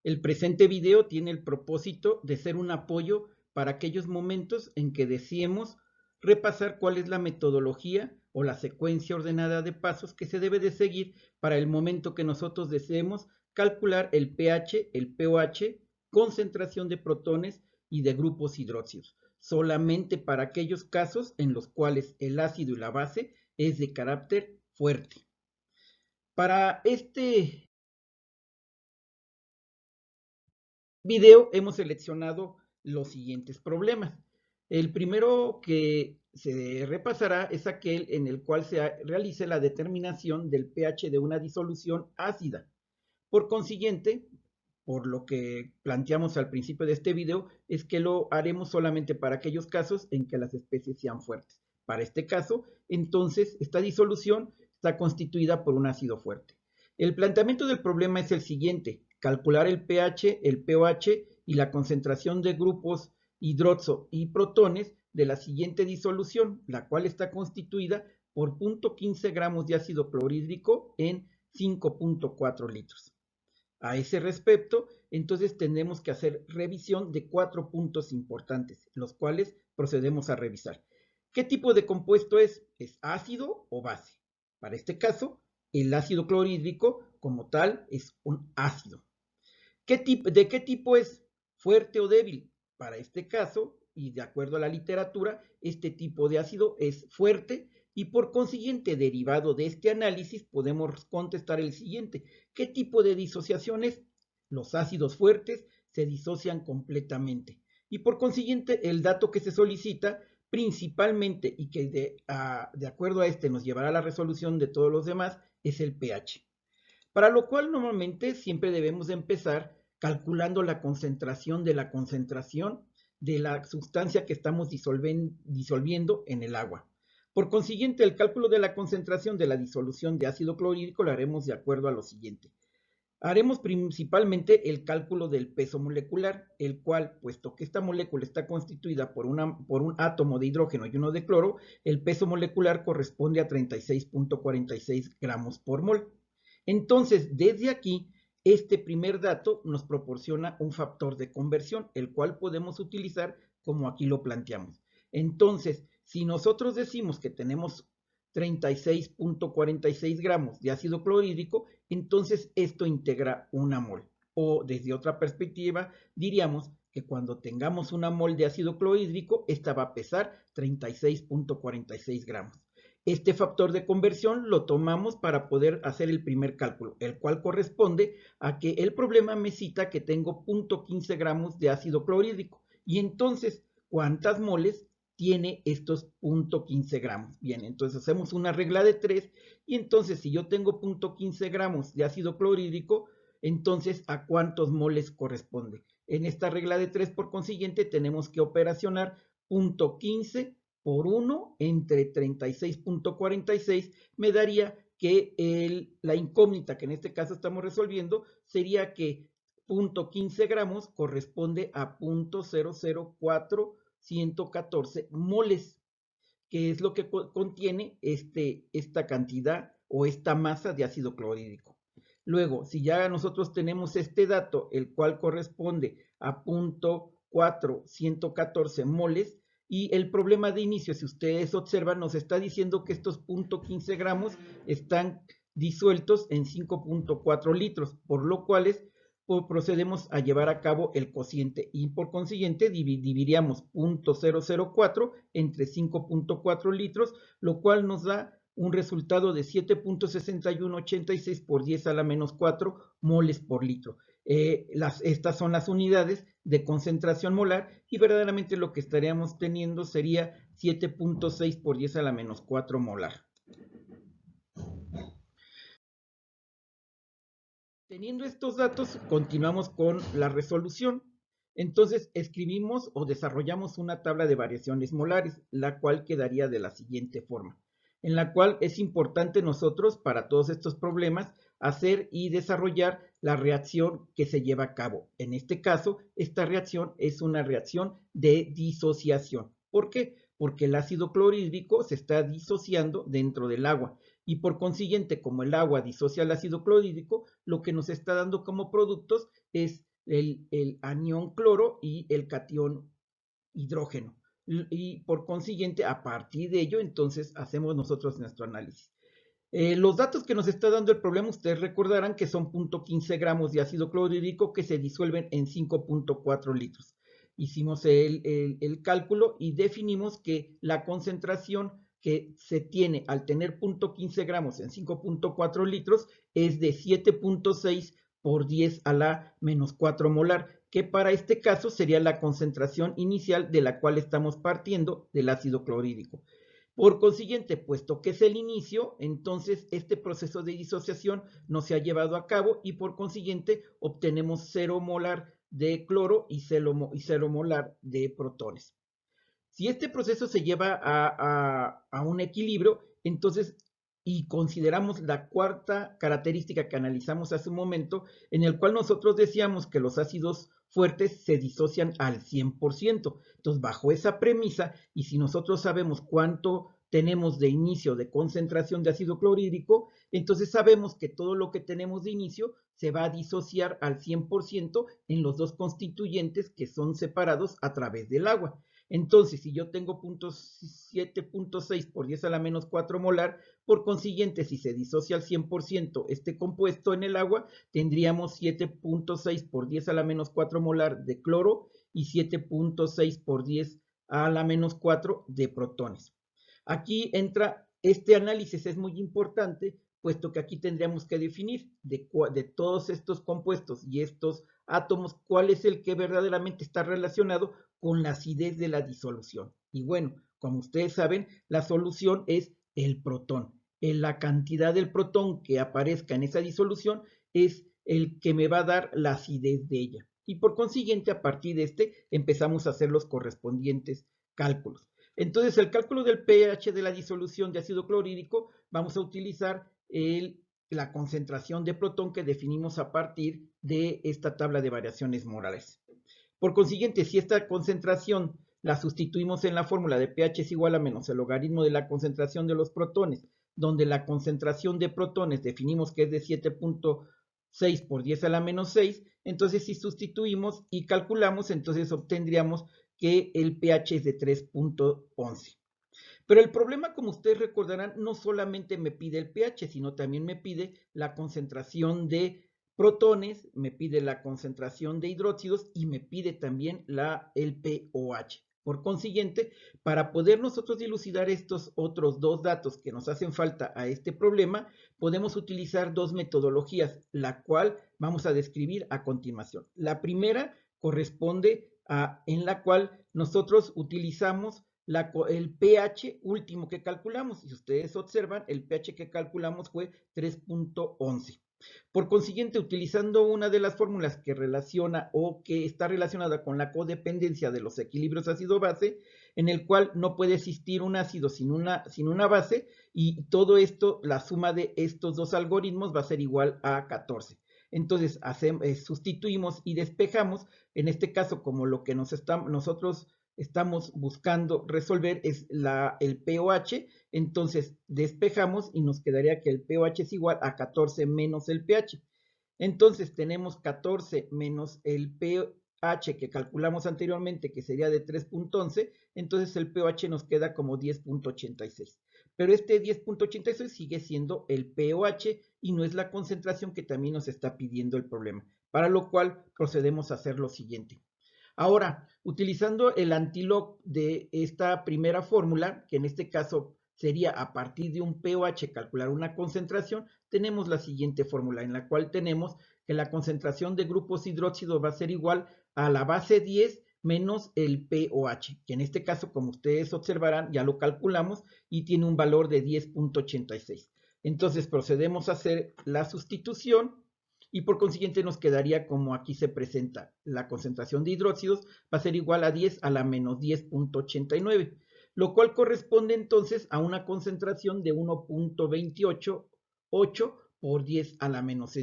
El presente video tiene el propósito de ser un apoyo para aquellos momentos en que deseemos repasar cuál es la metodología o la secuencia ordenada de pasos que se debe de seguir para el momento que nosotros deseemos calcular el pH, el pOH, concentración de protones y de grupos hidróxidos, solamente para aquellos casos en los cuales el ácido y la base es de carácter fuerte. Para este video hemos seleccionado los siguientes problemas. El primero que se repasará es aquel en el cual se realice la determinación del pH de una disolución ácida. Por consiguiente, por lo que planteamos al principio de este video, es que lo haremos solamente para aquellos casos en que las especies sean fuertes. Para este caso, entonces, esta disolución está constituida por un ácido fuerte. El planteamiento del problema es el siguiente: calcular el pH, el pOH y la concentración de grupos hidroxo y protones de la siguiente disolución, la cual está constituida por 0.15 gramos de ácido clorhídrico en 5.4 litros. A ese respecto, entonces tenemos que hacer revisión de 4 puntos importantes, los cuales procedemos a revisar. ¿Qué tipo de compuesto es? ¿Es ácido o base? Para este caso, el ácido clorhídrico como tal es un ácido. ¿De qué tipo es? ¿Fuerte o débil? Para este caso, y de acuerdo a la literatura, este tipo de ácido es fuerte y por consiguiente, derivado de este análisis, podemos contestar el siguiente: ¿qué tipo de disociación es? Los ácidos fuertes se disocian completamente y por consiguiente, el dato que se solicita principalmente y que de acuerdo a este nos llevará a la resolución de todos los demás es el pH. Para lo cual normalmente siempre debemos de empezar calculando la concentración de la sustancia que estamos disolviendo en el agua. Por consiguiente, el cálculo de la concentración de la disolución de ácido clorhídrico lo haremos de acuerdo a lo siguiente. Haremos principalmente el cálculo del peso molecular, el cual, puesto que esta molécula está constituida por un átomo de hidrógeno y uno de cloro, el peso molecular corresponde a 36.46 gramos por mol. Entonces, desde aquí, este primer dato nos proporciona un factor de conversión, el cual podemos utilizar como aquí lo planteamos. Entonces, si nosotros decimos que tenemos 36.46 gramos de ácido clorhídrico, entonces esto integra una mol. O desde otra perspectiva, diríamos que cuando tengamos una mol de ácido clorhídrico, esta va a pesar 36.46 gramos. Este factor de conversión lo tomamos para poder hacer el primer cálculo, el cual corresponde a que el problema me cita que tengo 0.15 gramos de ácido clorhídrico. Y entonces, ¿cuántas moles tiene estos 0.15 gramos? Bien, entonces hacemos una regla de 3 y entonces si yo tengo 0.15 gramos de ácido clorhídrico, entonces ¿a cuántos moles corresponde? En esta regla de 3, por consiguiente, tenemos que operacionar 0.15 por 1 entre 36.46 me daría que la incógnita que en este caso estamos resolviendo sería que 0.15 gramos corresponde a 0.004114 moles, que es lo que contiene esta cantidad o esta masa de ácido clorhídrico. Luego, si ya nosotros tenemos este dato, el cual corresponde a 0.4114 moles, y el problema de inicio, si ustedes observan, nos está diciendo que estos 0.15 gramos están disueltos en 5.4 litros, por lo cual procedemos a llevar a cabo el cociente y por consiguiente dividiríamos 0.004 entre 5.4 litros, lo cual nos da un resultado de 7.6186 por 10 a la menos 4 moles por litro. Estas son las unidades de concentración molar y verdaderamente lo que estaríamos teniendo sería 7.6 por 10 a la menos 4 molar. Teniendo estos datos, continuamos con la resolución. Entonces, escribimos o desarrollamos una tabla de variaciones molares, la cual quedaría de la siguiente forma, en la cual es importante nosotros, para todos estos problemas, hacer y desarrollar la reacción que se lleva a cabo. En este caso, esta reacción es una reacción de disociación. ¿Por qué? Porque el ácido clorhídrico se está disociando dentro del agua y por consiguiente, como el agua disocia el ácido clorhídrico, lo que nos está dando como productos es el anión cloro y el catión hidrógeno. Y por consiguiente, a partir de ello, entonces hacemos nosotros nuestro análisis. Los datos que nos está dando el problema, ustedes recordarán que son 0.15 gramos de ácido clorhídrico que se disuelven en 5.4 litros. Hicimos el cálculo y definimos que la concentración que se tiene al tener 0.15 gramos en 5.4 litros es de 7.6 por 10 a la menos 4 molar, que para este caso sería la concentración inicial de la cual estamos partiendo del ácido clorhídrico. Por consiguiente, puesto que es el inicio, entonces este proceso de disociación no se ha llevado a cabo y por consiguiente obtenemos 0 molar de cloro y 0 molar de protones. Si este proceso se lleva a un equilibrio, entonces, y consideramos la cuarta característica que analizamos hace un momento, en el cual nosotros decíamos que los ácidos fuertes se disocian al 100%. Entonces, bajo esa premisa, y si nosotros sabemos cuánto tenemos de inicio de concentración de ácido clorhídrico, entonces sabemos que todo lo que tenemos de inicio se va a disociar al 100% en los dos constituyentes que son separados a través del agua. Entonces, si yo tengo 7.6 por 10 a la menos 4 molar, por consiguiente, si se disocia al 100% este compuesto en el agua, tendríamos 7.6 por 10 a la menos 4 molar de cloro y 7.6 por 10 a la menos 4 de protones. Aquí entra este análisis, es muy importante, puesto que aquí tendríamos que definir de todos estos compuestos y estos átomos, cuál es el que verdaderamente está relacionado con la acidez de la disolución. Y bueno, como ustedes saben, la solución es el protón. La cantidad del protón que aparezca en esa disolución es el que me va a dar la acidez de ella. Y por consiguiente, a partir de este, empezamos a hacer los correspondientes cálculos. Entonces, el cálculo del pH de la disolución de ácido clorhídrico, vamos a utilizar la concentración de protón que definimos a partir de esta tabla de variaciones morales. Por consiguiente, si esta concentración la sustituimos en la fórmula de pH es igual a menos el logaritmo de la concentración de los protones, donde la concentración de protones definimos que es de 7.6 por 10 a la menos 6, entonces si sustituimos y calculamos, entonces obtendríamos que el pH es de 3.11. Pero el problema, como ustedes recordarán, no solamente me pide el pH, sino también me pide la concentración de protones, me pide la concentración de hidróxidos y me pide también el pOH. Por consiguiente, para poder nosotros dilucidar estos otros dos datos que nos hacen falta a este problema, podemos utilizar dos metodologías, la cual vamos a describir a continuación. La primera corresponde en la cual nosotros utilizamos el pH último que calculamos. Si ustedes observan, el pH que calculamos fue 3.11. Por consiguiente, utilizando una de las fórmulas que relaciona o que está relacionada con la codependencia de los equilibrios ácido-base, en el cual no puede existir un ácido sin una base, y todo esto, la suma de estos dos algoritmos va a ser igual a 14. Entonces, sustituimos y despejamos, en este caso, como lo que nosotros estamos buscando resolver es el pOH, entonces despejamos y nos quedaría que el pOH es igual a 14 menos el pH. Entonces tenemos 14 menos el pH que calculamos anteriormente, que sería de 3.11, entonces el pOH nos queda como 10.86. Pero este 10.86 sigue siendo el pOH y no es la concentración que también nos está pidiendo el problema, para lo cual procedemos a hacer lo siguiente. Ahora, utilizando el antilog de esta primera fórmula, que en este caso sería a partir de un pOH calcular una concentración, tenemos la siguiente fórmula en la cual tenemos que la concentración de grupos hidróxidos va a ser igual a la base 10 menos el pOH, que en este caso, como ustedes observarán, ya lo calculamos y tiene un valor de 10.86. Entonces procedemos a hacer la sustitución y por consiguiente nos quedaría como aquí se presenta. La concentración de hidróxidos va a ser igual a 10 a la menos 10.89, lo cual corresponde entonces a una concentración de 1.288 por 10 a la menos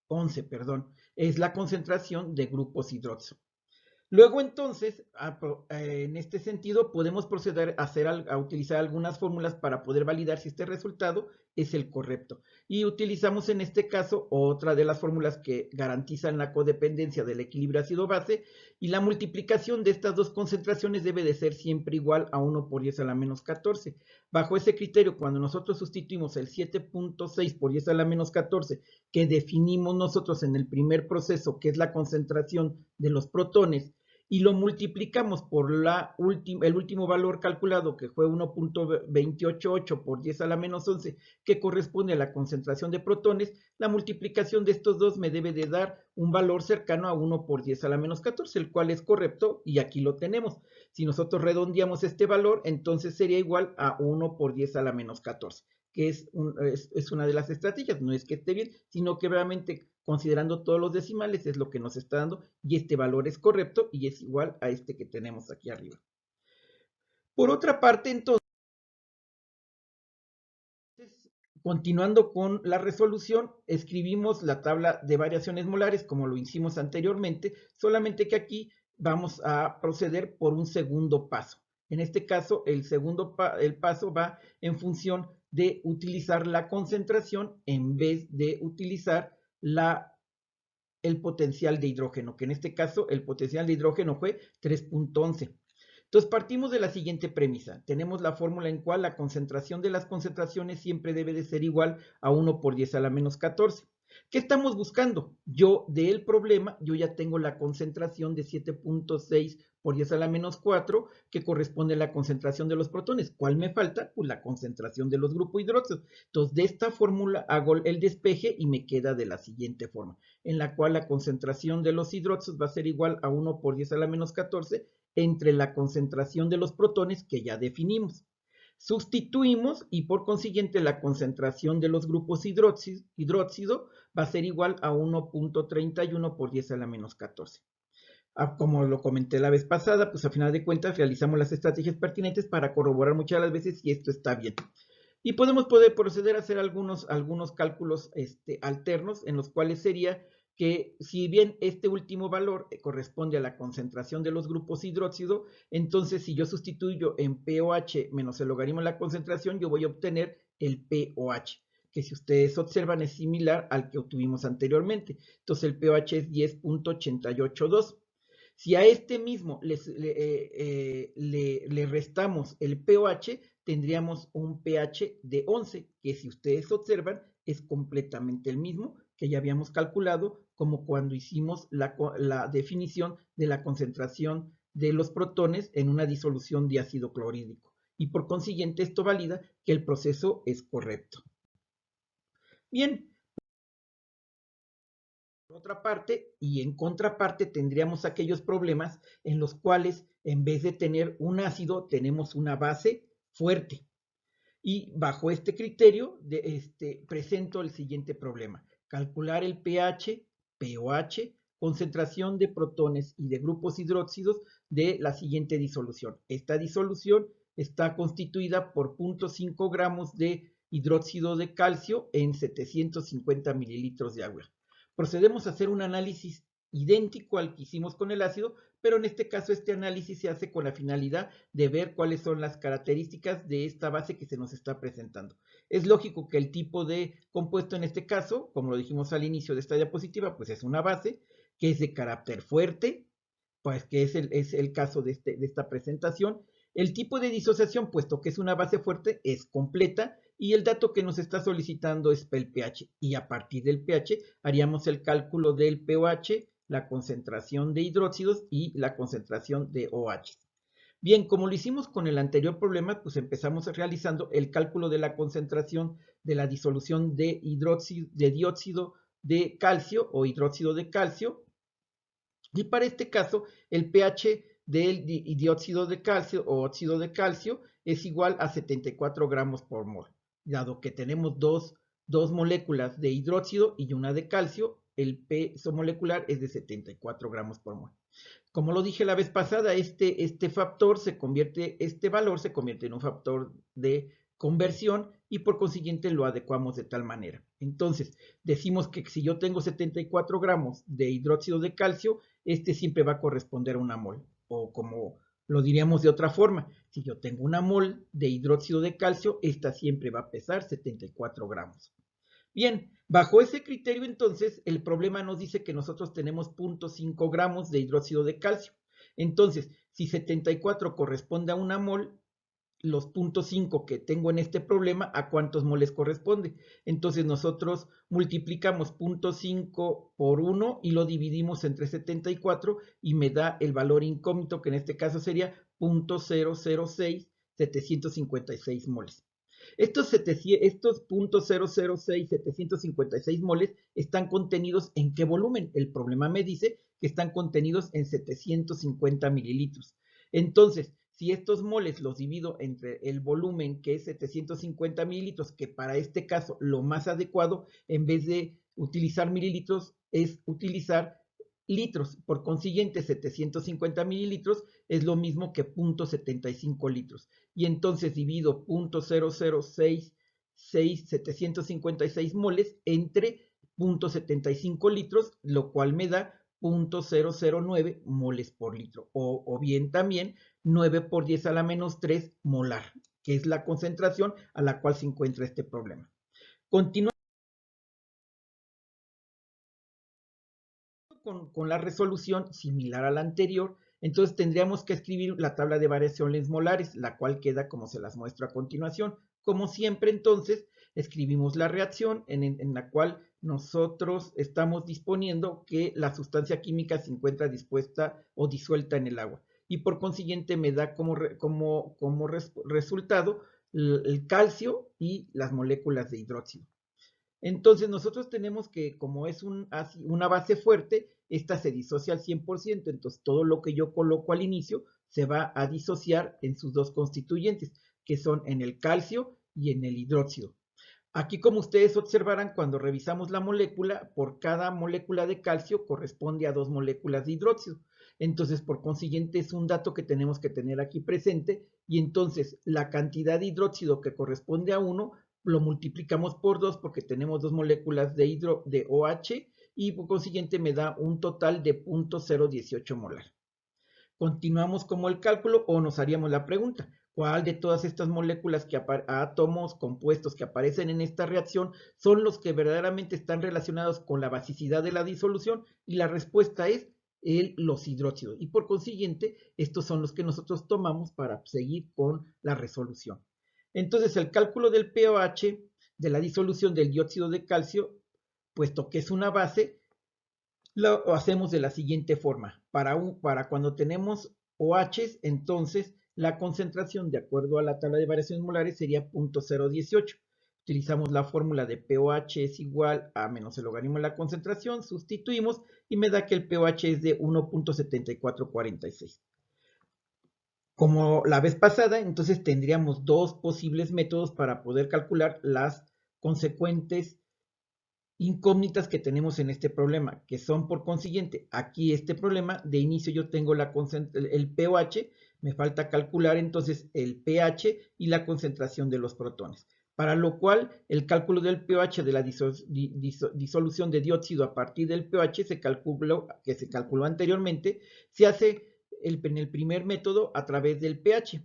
11, perdón. Es la concentración de grupos hidróxidos. Luego entonces, en este sentido, podemos proceder a utilizar algunas fórmulas para poder validar si este resultado es el correcto. Y utilizamos en este caso otra de las fórmulas que garantizan la codependencia del equilibrio ácido-base, y la multiplicación de estas dos concentraciones debe de ser siempre igual a 1 por 10 a la menos 14. Bajo ese criterio, cuando nosotros sustituimos el 7.6 por 10 a la menos 14, que definimos nosotros en el primer proceso, que es la concentración de los protones, y lo multiplicamos por el último valor calculado, que fue 1.288 por 10 a la menos 11, que corresponde a la concentración de protones, la multiplicación de estos dos me debe de dar un valor cercano a 1 por 10 a la menos 14, el cual es correcto, y aquí lo tenemos. Si nosotros redondeamos este valor, entonces sería igual a 1 por 10 a la menos 14, que es una de las estrategias. No es que esté bien, sino que realmente considerando todos los decimales es lo que nos está dando, y este valor es correcto y es igual a este que tenemos aquí arriba. Por otra parte, entonces, continuando con la resolución, escribimos la tabla de variaciones molares como lo hicimos anteriormente, solamente que aquí vamos a proceder por un segundo paso. En este caso, el paso va en función de utilizar la concentración en vez de utilizar el potencial de hidrógeno, que en este caso el potencial de hidrógeno fue 3.11. Entonces partimos de la siguiente premisa. Tenemos la fórmula en cual la concentración de las concentraciones siempre debe de ser igual a 1 por 10 a la menos 14. ¿Qué estamos buscando? Yo del problema, yo ya tengo la concentración de 7.6 por 10 a la menos 4, que corresponde a la concentración de los protones. ¿Cuál me falta? Pues la concentración de los grupos hidróxidos. Entonces, de esta fórmula hago el despeje y me queda de la siguiente forma, en la cual la concentración de los hidróxidos va a ser igual a 1 por 10 a la menos 14 entre la concentración de los protones que ya definimos. Sustituimos y por consiguiente la concentración de los grupos hidróxido va a ser igual a 1.31 por 10 a la menos 14. Como lo comenté la vez pasada, pues a final de cuentas realizamos las estrategias pertinentes para corroborar muchas de las veces si esto está bien. Y poder proceder a hacer algunos cálculos alternos, en los cuales sería que si bien este último valor corresponde a la concentración de los grupos hidróxido, entonces si yo sustituyo en pOH menos el logaritmo de la concentración, yo voy a obtener el pOH, que si ustedes observan es similar al que obtuvimos anteriormente. Entonces el pOH es 10.882. Si a este mismo le restamos el pOH, tendríamos un pH de 11, que si ustedes observan es completamente el mismo que ya habíamos calculado como cuando hicimos la definición de la concentración de los protones en una disolución de ácido clorhídrico. Y por consiguiente esto valida que el proceso es correcto. Bien. Por otra parte, y en contraparte, tendríamos aquellos problemas en los cuales en vez de tener un ácido, tenemos una base fuerte. Y bajo este criterio, presento el siguiente problema. Calcular el pH, pOH, concentración de protones y de grupos hidróxidos de la siguiente disolución. Esta disolución está constituida por 0.5 gramos de hidróxido de calcio en 750 mililitros de agua. Procedemos a hacer un análisis idéntico al que hicimos con el ácido, pero en este caso este análisis se hace con la finalidad de ver cuáles son las características de esta base que se nos está presentando. Es lógico que el tipo de compuesto en este caso, como lo dijimos al inicio de esta diapositiva, pues es una base que es de carácter fuerte, pues que es el caso de esta presentación. El tipo de disociación, puesto que es una base fuerte, es completa, y el dato que nos está solicitando es el pH, y a partir del pH haríamos el cálculo del pOH, la concentración de hidróxidos y la concentración de OH. Bien, como lo hicimos con el anterior problema, pues empezamos realizando el cálculo de la concentración de la disolución de dióxido de calcio o hidróxido de calcio, y para este caso el pH del dióxido de calcio o óxido de calcio es igual a 74 gramos por mol. Dado que tenemos dos moléculas de hidróxido y una de calcio, el peso molecular es de 74 gramos por mol. Como lo dije la vez pasada, este valor se convierte en un factor de conversión y por consiguiente lo adecuamos de tal manera. Entonces, decimos que si yo tengo 74 gramos de hidróxido de calcio, este siempre va a corresponder a una mol, o como Lo diríamos de otra forma. Si yo tengo una mol de hidróxido de calcio, esta siempre va a pesar 74 gramos. Bien, bajo ese criterio entonces el problema nos dice que nosotros tenemos 0.5 gramos de hidróxido de calcio. Entonces, si 74 corresponde a una mol, los 0.5 que tengo en este problema, ¿a cuántos moles corresponde? Entonces nosotros multiplicamos 0.5 por 1 y lo dividimos entre 74 y me da el valor incógnito, que en este caso sería 0.006 moles. Estos 0.006 moles están contenidos ¿en qué volumen? El problema me dice que están contenidos en 750 mililitros. Entonces, si estos moles los divido entre el volumen, que es 750 mililitros, que para este caso lo más adecuado, en vez de utilizar mililitros, es utilizar litros. Por consiguiente, 750 mililitros es lo mismo que 0.75 litros. Y entonces divido 0.006 moles entre 0.75 litros, lo cual me da 0.009 moles por litro, o bien también 9 por 10 a la menos 3 molar, que es la concentración a la cual se encuentra este problema. Continuamos con la resolución similar a la anterior. Entonces tendríamos que escribir la tabla de variaciones molares, la cual queda como se las muestro a continuación. Como siempre, entonces, escribimos la reacción en la cual nosotros estamos disponiendo que la sustancia química se encuentra dispuesta o disuelta en el agua. Y por consiguiente me da como resultado el calcio y las moléculas de hidróxido. Entonces nosotros tenemos que, como es una base fuerte, esta se disocia al 100%, entonces todo lo que yo coloco al inicio se va a disociar en sus dos constituyentes, que son en el calcio y en el hidróxido. Aquí, como ustedes observarán, cuando revisamos la molécula, por cada molécula de calcio corresponde a 2 moléculas de hidróxido. Entonces, por consiguiente, es un dato que tenemos que tener aquí presente, y entonces la cantidad de hidróxido que corresponde a 1 lo multiplicamos por 2 porque tenemos 2 moléculas de OH, y por consiguiente me da un total de 0.018 molar. Continuamos como el cálculo o nos haríamos la pregunta, ¿cuál de todas estas moléculas átomos compuestos que aparecen en esta reacción son los que verdaderamente están relacionados con la basicidad de la disolución? Y la respuesta es los hidróxidos. Y por consiguiente, estos son los que nosotros tomamos para seguir con la resolución. Entonces, el cálculo del pH de la disolución del dióxido de calcio, puesto que es una base, lo hacemos de la siguiente forma. Para cuando tenemos OH, entonces la concentración, de acuerdo a la tabla de variaciones molares, sería 0.018. Utilizamos la fórmula de pOH es igual a menos el logaritmo de la concentración, sustituimos y me da que el pOH es de 1.7446. Como la vez pasada, entonces tendríamos dos posibles métodos para poder calcular las consecuentes incógnitas que tenemos en este problema, que son por consiguiente, aquí este problema, de inicio yo tengo el pOH, me falta calcular entonces el pH y la concentración de los protones, para lo cual el cálculo del pH de la disolución de dióxido a partir del pH que se calculó anteriormente, se hace en el primer método a través del pH.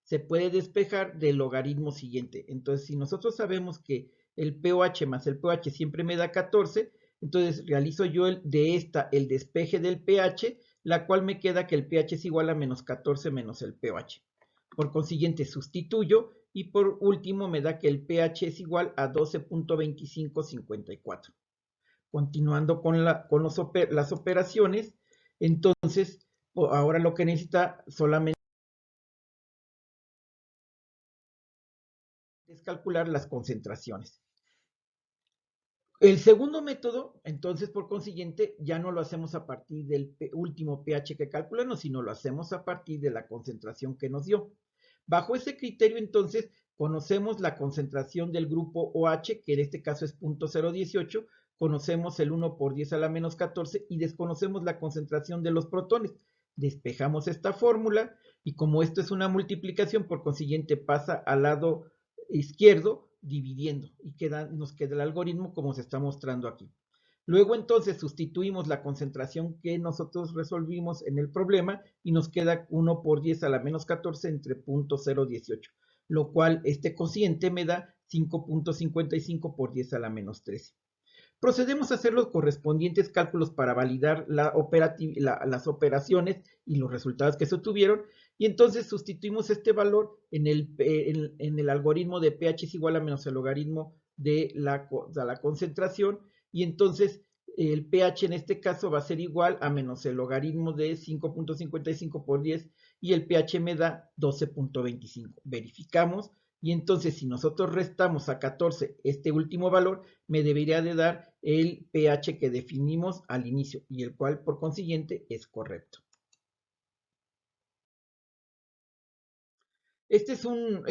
Se puede despejar del logaritmo siguiente. Entonces, si nosotros sabemos que el pOH más el pH siempre me da 14, entonces realizo yo el despeje del pH, la cual me queda que el pH es igual a menos 14 menos el pOH. Por consiguiente, sustituyo y por último me da que el pH es igual a 12.2554. Continuando con las operaciones, entonces ahora lo que necesita solamente es calcular las concentraciones. El segundo método, entonces, por consiguiente, ya no lo hacemos a partir del último pH que calculamos, sino lo hacemos a partir de la concentración que nos dio. Bajo ese criterio, entonces, conocemos la concentración del grupo OH, que en este caso es 0.018, conocemos el 1 por 10 a la menos 14 y desconocemos la concentración de los protones. Despejamos esta fórmula y como esto es una multiplicación, por consiguiente pasa al lado izquierdo dividiendo y nos queda el algoritmo como se está mostrando aquí. Luego entonces sustituimos la concentración que nosotros resolvimos en el problema y nos queda 1 por 10 a la menos 14 entre 0.018, lo cual este cociente me da 5.55 por 10 a la menos 13. Procedemos a hacer los correspondientes cálculos para validar las operaciones y los resultados que se obtuvieron, y entonces sustituimos este valor en el algoritmo de pH es igual a menos el logaritmo de la concentración, y entonces el pH en este caso va a ser igual a menos el logaritmo de 5.55 por 10, y el pH me da 12.25. Verificamos, y entonces si nosotros restamos a 14 este último valor, me debería de dar el pH que definimos al inicio, y el cual por consiguiente es correcto. Este es un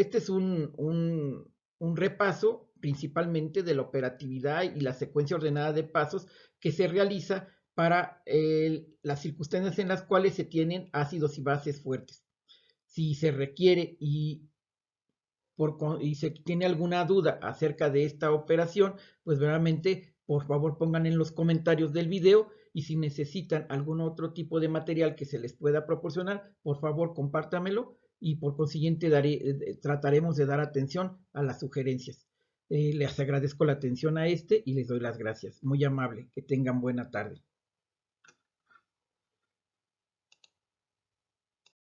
repaso principalmente de la operatividad y la secuencia ordenada de pasos que se realiza para las circunstancias en las cuales se tienen ácidos y bases fuertes. Si se requiere y se tiene alguna duda acerca de esta operación, pues verdaderamente, por favor, pongan en los comentarios del video, y si necesitan algún otro tipo de material que se les pueda proporcionar, por favor, compártamelo, y por consiguiente trataremos de dar atención a las sugerencias. Les agradezco la atención a y les doy las gracias. Muy amable. Que tengan buena tarde.